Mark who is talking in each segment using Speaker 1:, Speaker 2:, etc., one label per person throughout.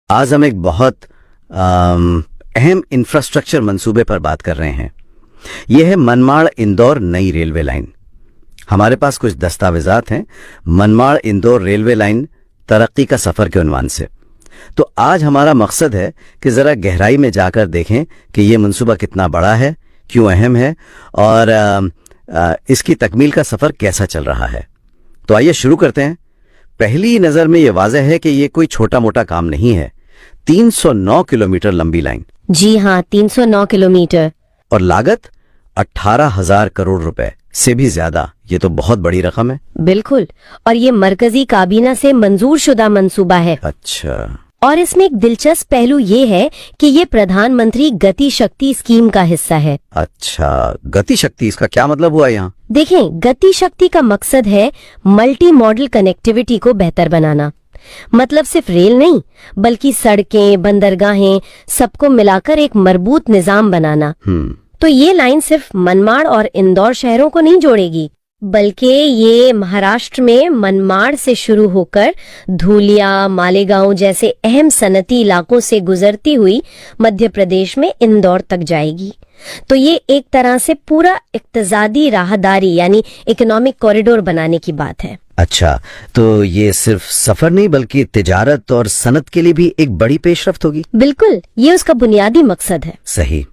Speaker 1: आज हम एक बहुत अहम इंफ्रास्ट्रक्चर मंसूबे पर बात कर रहे हैं। यह है मनमाड़ इंदौर नई रेलवे लाइन। हमारे पास कुछ दस्तावेजात हैं मनमाड़ इंदौर रेलवे लाइन तरक्की का सफर के उन्वान से। तो आज हमारा मकसद है कि जरा गहराई में जाकर देखें कि यह मंसूबा कितना बड़ा है, क्यों अहम है और इसकी तकमील का सफर कैसा चल रहा है। तो आइए शुरू करते हैं। पहली नजर में यह वाज़ेह है कि यह कोई छोटा मोटा काम नहीं है। 309 किलोमीटर लंबी लाइन।
Speaker 2: जी हाँ, 309 किलोमीटर।
Speaker 1: और लागत 18,000 करोड़ रुपए से भी ज्यादा। ये तो बहुत बड़ी रकम है।
Speaker 2: बिल्कुल, और ये मरकजी काबीना से मंजूर शुदा मंसूबा है।
Speaker 1: अच्छा।
Speaker 2: और इसमें एक दिलचस्प पहलू ये है कि ये प्रधानमंत्री गति शक्ति स्कीम का हिस्सा है।
Speaker 1: अच्छा, गति शक्ति, इसका क्या मतलब हुआ यहाँ?
Speaker 2: देखें, गति शक्ति का मकसद है मल्टी मॉडल कनेक्टिविटी को बेहतर बनाना। मतलब सिर्फ रेल नहीं, बल्कि सड़कें, बंदरगाहें, सबको मिलाकर एक मजबूत निजाम बनाना। तो ये लाइन सिर्फ मनमाड़ और इंदौर शहरों को नहीं जोड़ेगी, बल्कि ये महाराष्ट्र में मनमाड़ से शुरू होकर धूलिया, मालेगांव जैसे अहम सनती इलाकों से गुजरती हुई मध्य प्रदेश में इंदौर तक जाएगी। तो ये एक तरह से पूरा इक्तिसादी राहदारी यानी इकोनॉमिक कॉरिडोर बनाने की बात है।
Speaker 1: अच्छा, तो ये सिर्फ सफर नहीं बल्कि तिजारत और सनत के लिए भी एक बड़ी पेशरफ्त होगी।
Speaker 2: बिल्कुल, ये उसका बुनियादी मकसद है।
Speaker 1: सही।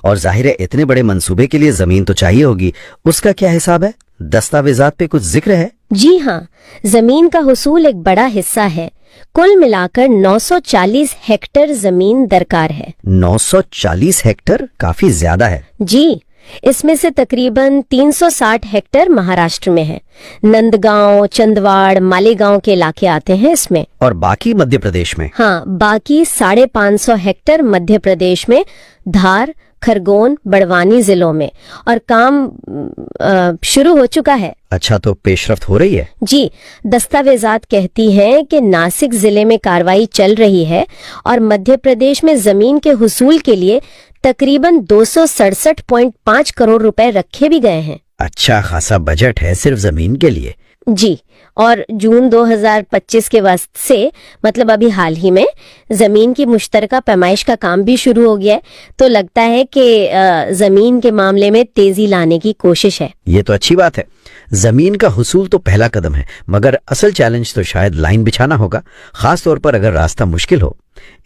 Speaker 1: और जाहिर है इतने बड़े मंसूबे के लिए जमीन तो चाहिए होगी, उसका क्या हिसाब है? दस्तावेजात पे कुछ जिक्र है?
Speaker 2: जी हाँ, जमीन का हुसूल एक बड़ा हिस्सा है। कुल मिलाकर 940 हेक्टेयर जमीन दरकार है।
Speaker 1: 940 हेक्टेयर काफी ज्यादा है।
Speaker 2: जी, इसमें से तकरीबन 360 हेक्टेयर महाराष्ट्र में है। नंदगांव, चंदवाड़, मालेगांव के इलाके आते हैं इसमें।
Speaker 1: और बाकी मध्य प्रदेश में?
Speaker 2: हाँ, बाकी 550 हेक्टेयर मध्य प्रदेश में, धार, खरगोन, बड़वानी जिलों में। और काम शुरू हो चुका है।
Speaker 1: अच्छा, तो पेशरफ्त हो रही है?
Speaker 2: जी, दस्तावेजात कहती हैं कि नासिक जिले में कार्रवाई चल रही है और मध्य प्रदेश में जमीन के हुसूल के लिए तकरीबन 267.5 करोड़ रुपए रखे भी गए हैं।
Speaker 1: अच्छा खासा बजट है सिर्फ जमीन के लिए।
Speaker 2: जी, और जून 2025 के वक्त से, मतलब अभी हाल ही में, जमीन की मुश्तरका पैमाइश का काम भी शुरू हो गया है। तो लगता है कि जमीन के मामले में तेजी लाने की कोशिश है।
Speaker 1: ये तो अच्छी बात है। जमीन का हुसूल तो पहला कदम है, मगर असल चैलेंज तो शायद लाइन बिछाना होगा, खास तौर पर अगर रास्ता मुश्किल हो।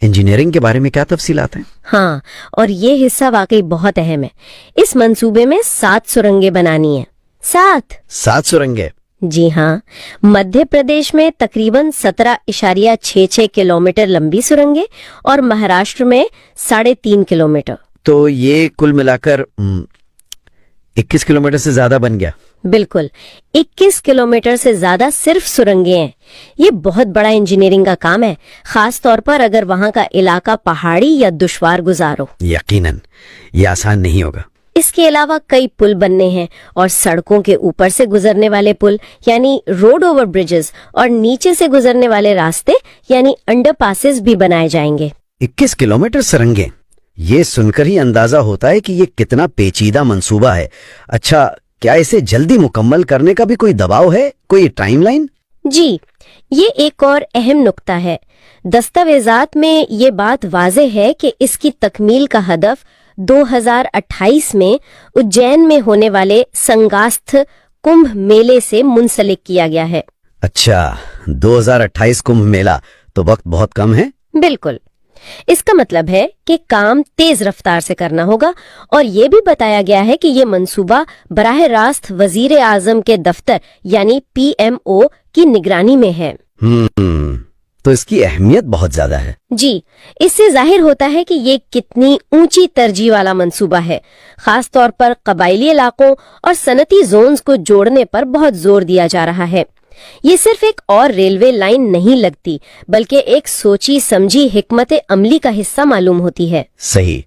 Speaker 1: इंजीनियरिंग के बारे में क्या तफसीलात हैं?
Speaker 2: हाँ, और ये हिस्सा वाकई बहुत अहम है। इस मंसूबे में 7 सुरंगें बनानी है। 7
Speaker 1: सुरंगें?
Speaker 2: जी हाँ, मध्य प्रदेश में तकरीबन 17.66 किलोमीटर लंबी सुरंगें और महाराष्ट्र में 3.5 किलोमीटर।
Speaker 1: तो ये कुल मिलाकर 21 किलोमीटर से ज्यादा बन गया।
Speaker 2: बिल्कुल, 21 किलोमीटर से ज्यादा सिर्फ सुरंगें हैं। ये बहुत बड़ा इंजीनियरिंग का काम है, खास तौर पर अगर वहाँ का इलाका पहाड़ी या दुश्वार गुजार हो।
Speaker 1: यकीनन ये आसान नहीं होगा।
Speaker 2: इसके अलावा कई पुल बनने हैं और सड़कों के ऊपर से गुजरने वाले पुल यानी रोड ओवर ब्रिजेस और नीचे से गुजरने वाले रास्ते यानी अंडरपासेस भी बनाए जाएंगे।
Speaker 1: 21 किलोमीटर सुरंगें, ये सुनकर ही अंदाजा होता है कि ये कितना पेचीदा मंसूबा है। अच्छा, क्या इसे जल्दी मुकम्मल करने का भी कोई दबाव है, कोई टाइमलाइन?
Speaker 2: जी, ये एक और अहम नुक्ता है। दस्तावेजात में ये बात वाज़ेह है कि इसकी तकमील का हदफ 2028 में उज्जैन में होने वाले संगास्थ कुंभ मेले से मुंसलिक किया गया है।
Speaker 1: अच्छा, 2028 कुंभ मेला, तो वक्त बहुत कम है।
Speaker 2: बिल्कुल, इसका मतलब है कि काम तेज रफ्तार से करना होगा। और ये भी बताया गया है कि ये मंसूबा बराह रास्त वजीर आजम के दफ्तर यानी PMO की निगरानी में है।
Speaker 1: तो इसकी अहमियत बहुत ज्यादा है।
Speaker 2: जी, इससे जाहिर होता है कि ये कितनी ऊंची तरजीह वाला मंसूबा है। खास तौर पर कबायली इलाकों और सनती जोन्स को जोड़ने पर बहुत जोर दिया जा रहा है। ये सिर्फ एक और रेलवे लाइन नहीं लगती, बल्कि एक सोची समझी हिकमत अमली का हिस्सा मालूम होती है।
Speaker 1: सही।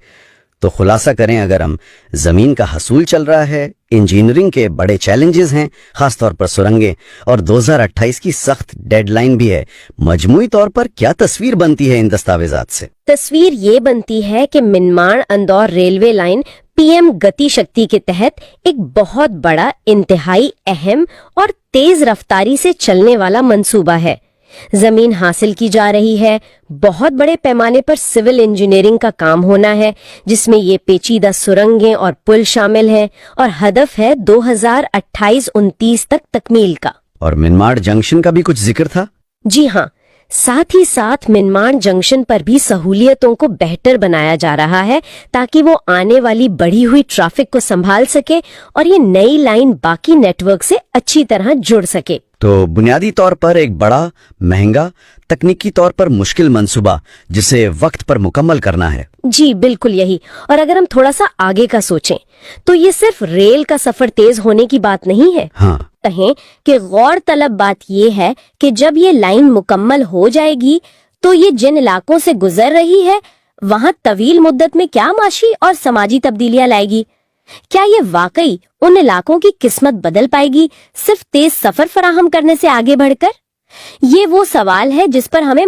Speaker 1: तो खुलासा करें, अगर हम जमीन का हसूल चल रहा है, इंजीनियरिंग के बड़े चैलेंजेस हैं, खासतौर पर सुरंगें, और 2028 की सख्त डेडलाइन भी है, मजमूई तौर पर क्या तस्वीर बनती है इन दस्तावेजात से?
Speaker 2: तस्वीर ये बनती है कि Manmad Indore railway line PM गति शक्ति के तहत एक बहुत बड़ा, इंतहाई अहम और तेज रफ्तारी से चलने वाला मंसूबा है। जमीन हासिल की जा रही है, बहुत बड़े पैमाने पर सिविल इंजीनियरिंग का काम होना है, जिसमें ये पेचीदा सुरंगें और पुल शामिल हैं, और हदफ है 2028-29 तक तकमील का।
Speaker 1: और मिनमाड जंक्शन का भी कुछ जिक्र था।
Speaker 2: जी हाँ, साथ ही साथ मिनमाड जंक्शन पर भी सहूलियतों को बेहतर बनाया जा रहा है, ताकि वो आने वाली बढ़ी हुई ट्रैफिक को संभाल सके और ये नई लाइन बाकी नेटवर्क से अच्छी तरह जुड़ सके।
Speaker 1: तो बुनियादी तौर पर एक बड़ा, महंगा, तकनीकी तौर पर मुश्किल मंसूबा जिसे वक्त पर मुकम्मल करना है।
Speaker 2: जी बिल्कुल यही। और अगर हम थोड़ा सा आगे का सोचें तो ये सिर्फ रेल का सफर तेज होने की बात नहीं है।
Speaker 1: हाँ,
Speaker 2: कहें कि गौर तलब बात ये है कि जब ये लाइन मुकम्मल हो जाएगी तो ये जिन इलाकों से गुजर रही है वहाँ तवील मुद्दत में क्या माशी और समाजी तब्दीलियां लाएगी। क्या ये वाकई उन इलाकों की किस्मत बदल पाएगी सिर्फ तेज सफर फराहम करने से आगे बढ़कर? ये वो सवाल है जिस पर हमें